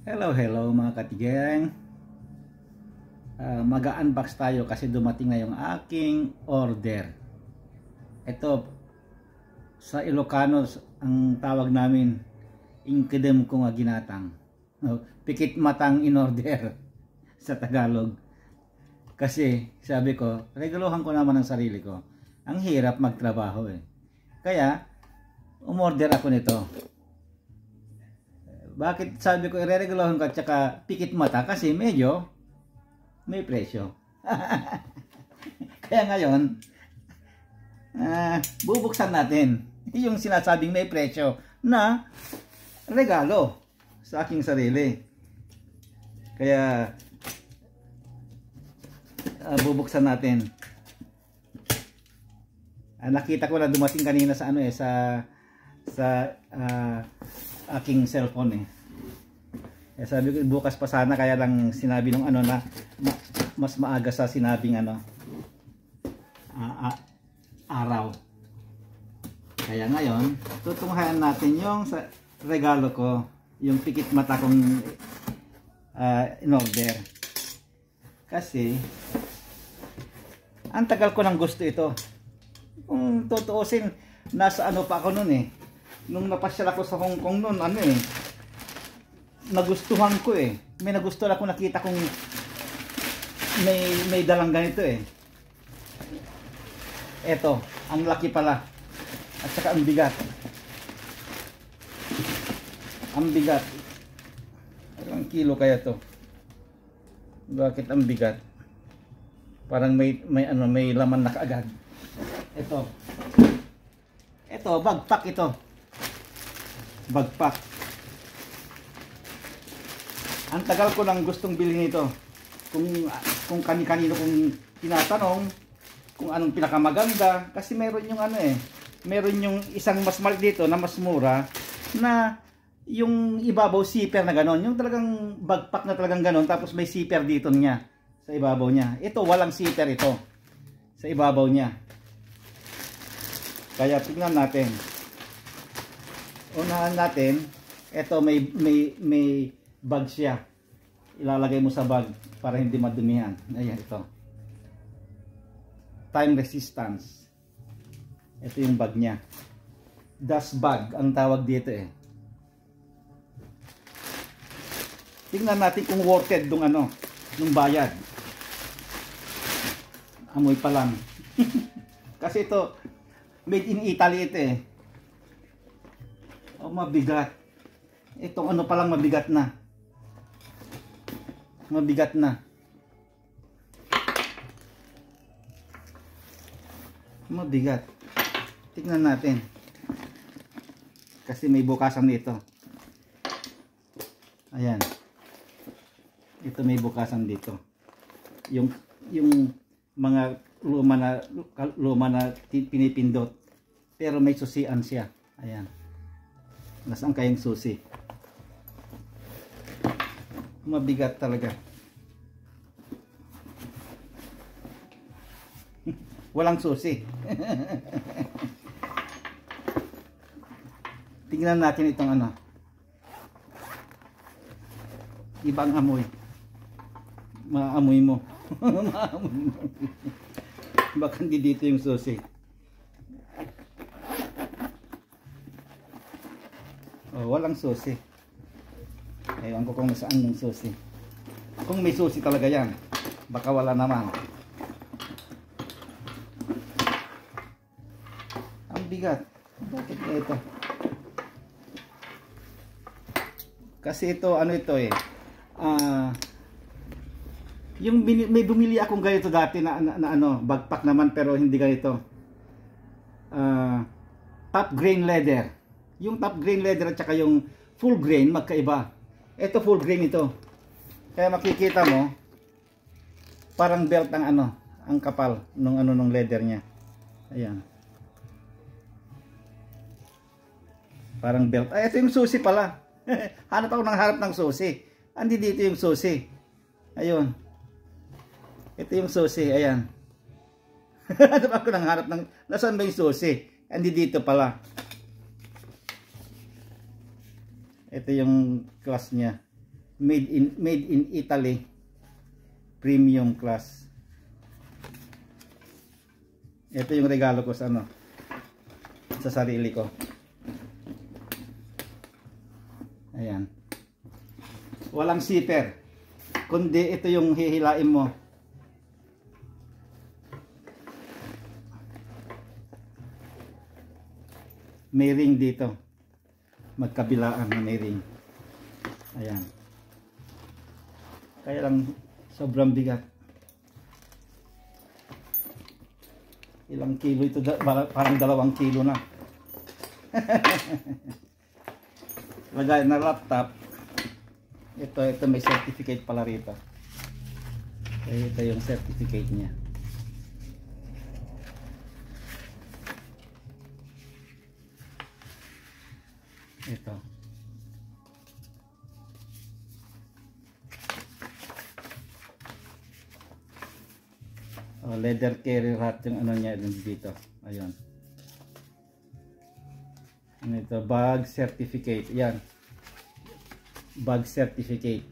Hello mga katigeng. Mag-unbox tayo kasi dumating na yung aking order. Ito sa Ilocano ang tawag namin, ingkidem ko nga ginatang. Pikit matang in order sa Tagalog. Kasi sabi ko, regalohan ko naman ang sarili ko. Ang hirap magtrabaho eh. Kaya umorder ako nito. Bakit sabi ko ireregalohan ko at saka pikit mata? Kasi medyo may presyo. Kaya ngayon, bubuksan natin yung sinasabing may presyo na regalo sa aking sarili. Kaya bubuksan natin. Nakita ko na dumating kanina sa aking cellphone eh. Sabi ko bukas pa sana, kaya lang sinabi nung na mas maaga sa sinabing araw. Kaya ngayon tutunghayan natin yung regalo ko, yung pikit mata kong in order. Kasi ang tagal ko nang gusto ito. Kung tutuusin, nasa pa ako noon eh. Nung napasyal ako sa Hong Kong noon, nagustuhan ko eh. May nagustuhan ako, nakita kong may dalang ganito eh. Eto, ang laki pala. At saka ang bigat. Ang bigat. Ilang kilo kaya to? Bakit ang bigat? Parang may laman na kaagad. Ito, bagpak ito. Bagpak. Ang tagal ko lang gustong bilhin ito. Kung kani-kanino kung tinatanong kung anong pinakamaganda, kasi meron yung meron yung isang mas maliit dito na mas mura, na yung ibabaw zipper na ganon, yung talagang bagpak na talagang ganon, tapos may zipper dito niya sa ibabaw niya. Ito walang zipper ito sa ibabaw niya. Kaya tingnan natin. Unahan natin, ito may bag siya. Ilalagay mo sa bag para hindi madumihan. Ayan, ito. Time resistance. Ito yung bag niya. Dust bag ang tawag dito eh. Tingnan natin kung worth it nung bayad. Amoy pa lang. Kasi ito made in Italy ito eh. Mabigat. Itong pa lang mabigat na. Mabigat na. Mabigat. Tingnan natin. Kasi may bukasan dito. Ayan. Ito may bukasan dito. Yung mga luma na pinipindot. Pero may susian siya. Ayan. Nasaan kayang susi? Mabigat talaga. Walang susi. Tingnan natin itong ibang amoy. Maamoy mo. Maamoy mo. Baka hindi dito yung susi. Walang susi. Ewan ko kung saan yung susi. Kung may susi talaga yan, baka wala naman. Ang bigat. Bakit ito? Kasi ito, ito eh. Yung may bumili akong ganito dati na bagpak naman, pero hindi ganito. Top grain leather. Yung top grain leather at saka yung full grain magkaiba. Ito full grain ito. Kaya makikita mo parang belt ang kapal nung leather niya. Ayan. Parang belt. Ay, ito yung susi pala. Hanap ako ng susi. Andi dito yung susi. Ayun. Ito yung susi, ayan. Hanap ako nasaan ba yung susi? Andi dito pala. Ito yung class niya. made in Italy, premium class. Ito yung regalo ko sa ano, sa sarili ko. Ayan. Walang zipper, kundi ito yung hihilain mo. May ring dito, magkabilaan na may ring. Ayan. Kaya lang sobrang bigat. Ilang kilo ito? Parang 2 kilo na. Lagay na laptop. Ito may certificate pala rito. Ito yung certificate niya. Ito. Leather carrier hat yung ano niya dito. Ayun. Ito, bag certificate. Yan. Bag certificate.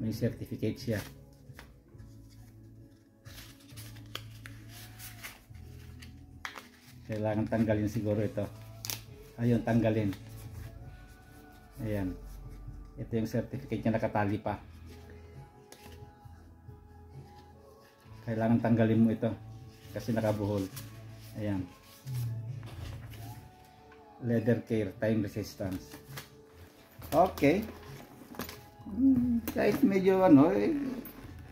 May certificate siya. Kailangan tanggalin siguro ito. Ayun, tanggalin. Ayan. Ito yung certificate niya, nakatali pa. Kailangan tanggalin mo ito kasi nakabuhol. Ayan. Leather care, time resistance. Okay. Kahit medyo ano,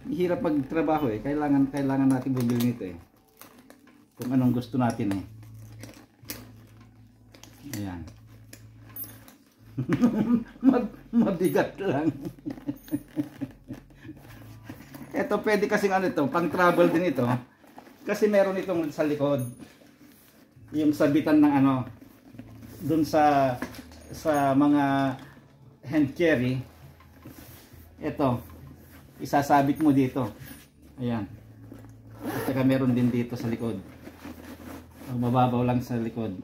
hirap magtrabaho kailangan natin bumili nito kung anong gusto natin Ayan. Mabigat lang. Ito pwede kasing ano ito, pang travel din ito. Kasi meron itong sa likod. Yung sabitan ng ano, dun sa mga hand carry. Ito, isasabit mo dito. Ayan. At saka meron din dito sa likod. Mababaw lang sa likod.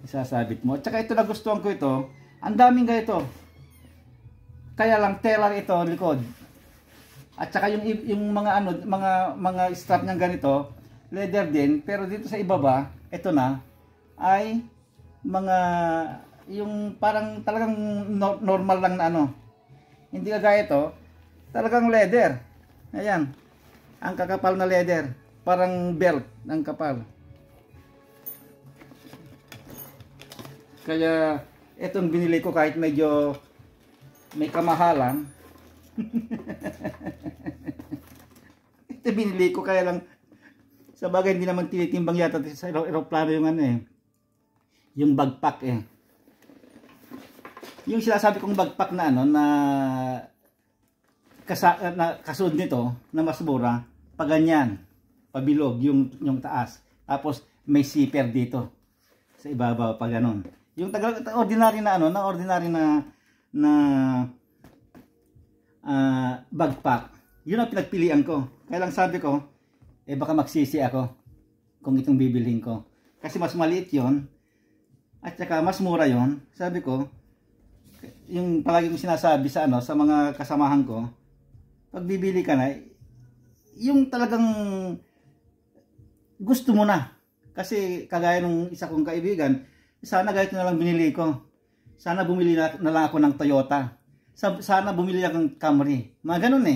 Isasabit mo. At saka ito, nagustuhan ko ito. Ang daming ganito. Kaya lang teller ito likod. At saka yung mga ano, mga strap ng ganito, leather din, pero dito sa ibaba, ito na ay mga yung parang talagang normal lang na ano. Hindi kagaya ito, talagang leather. Ayan. Ang kakapal na leather, parang belt ng kapal. Kaya itong binili ko kahit medyo may kamahalan. Ito binili ko kaya lang sa bagay hindi naman tinitimbang yata sa aeroplano yung ano yung backpack Yung sinasabi kong backpack na ano na kasunod nito na mas mura, pa ganyan, pabilog yung taas. Tapos may zipper dito sa ibabaw pa ganon. Yung ordinary na ano, na ordinary na backpack. Yun ang pinagpilian ko. Kaya lang sabi ko, baka magsisi ako kung itong bibilhin ko. Kasi mas maliit yon at saka mas mura yon. Sabi ko, yung palagi kong sinasabi sa ano, sa mga kasamahan ko, pag bibili ka na, yung talagang gusto mo na. Kasi kagaya nung isa kong kaibigan, sana ganito na lang binili ko. Sana bumili na lang ako ng Toyota. Sana bumili ako ng Camry. Mga ganun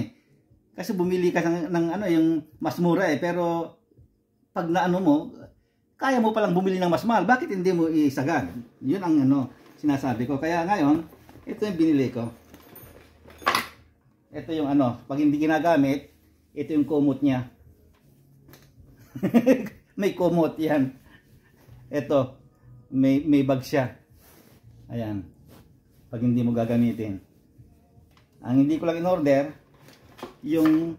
Kasi bumili ka ng ano, yung mas mura pero pag naano mo, kaya mo palang bumili ng mas mahal. Bakit hindi mo isagad? Yun ang ano, sinasabi ko. Kaya ngayon, ito yung binili ko. Ito yung ano, pag hindi ginagamit, ito yung kumot niya. May kumot yan. Ito, may bag siya. Ayan. Pag hindi mo gagamitin. Ang hindi ko lang in-order, yung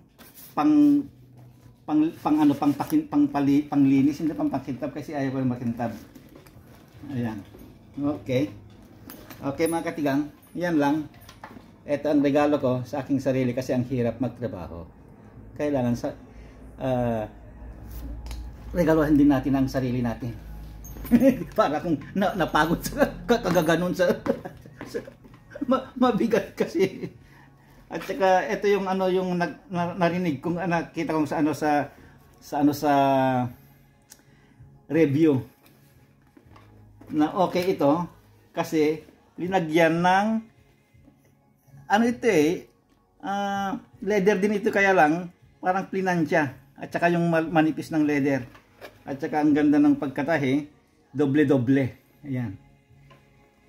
panglinis, hindi pangpakintab kasi ayaw ko na makintab. Ayan. Okay. Okay mga katigang, yan lang. Ito ang regalo ko sa aking sarili kasi ang hirap magtrabaho. Kailangan sa regalohin din natin ang sarili natin. Para kung napagod sa kagaganon sa Mabigat kasi. At saka ito yung ano yung narinig kong nakita kong sa review na okay ito kasi linagyan ng ano ito leather din ito, kaya lang parang plinansya at saka yung manipis ng leather at saka ang ganda ng pagkatahi, doble-doble. Ayan,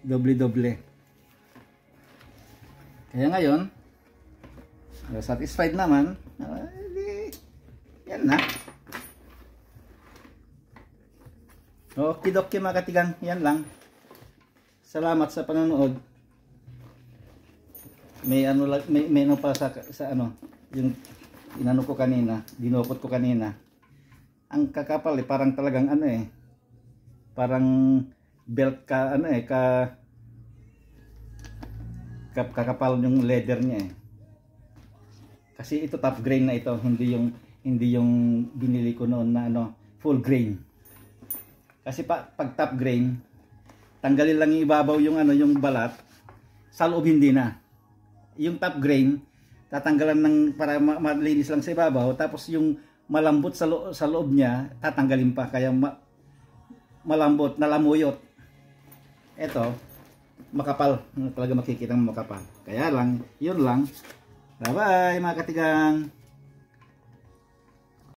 doble-doble. Kaya ngayon satisfied naman. Yan na. Okay mga katigang, yan lang. Salamat sa panonood. May ano pa sa ano, yung inano ko kanina, dinukot ko kanina. Ang kakapal parang talagang ano parang belt ka kakapal yung leather niya Kasi ito top grain na ito, hindi yung binili ko noon na full grain. Kasi pag top grain, tanggalin lang yung ibabaw yung balat, sa loob hindi na. Yung top grain, tatanggalan para malinis lang sa ibabaw, tapos yung malambot sa loob niya, tatanggalin pa, kaya malambot, nalamuyot. Ito, makapal, talaga makikita mo makapal. Kaya lang, yun lang. Bye bye mga katigang.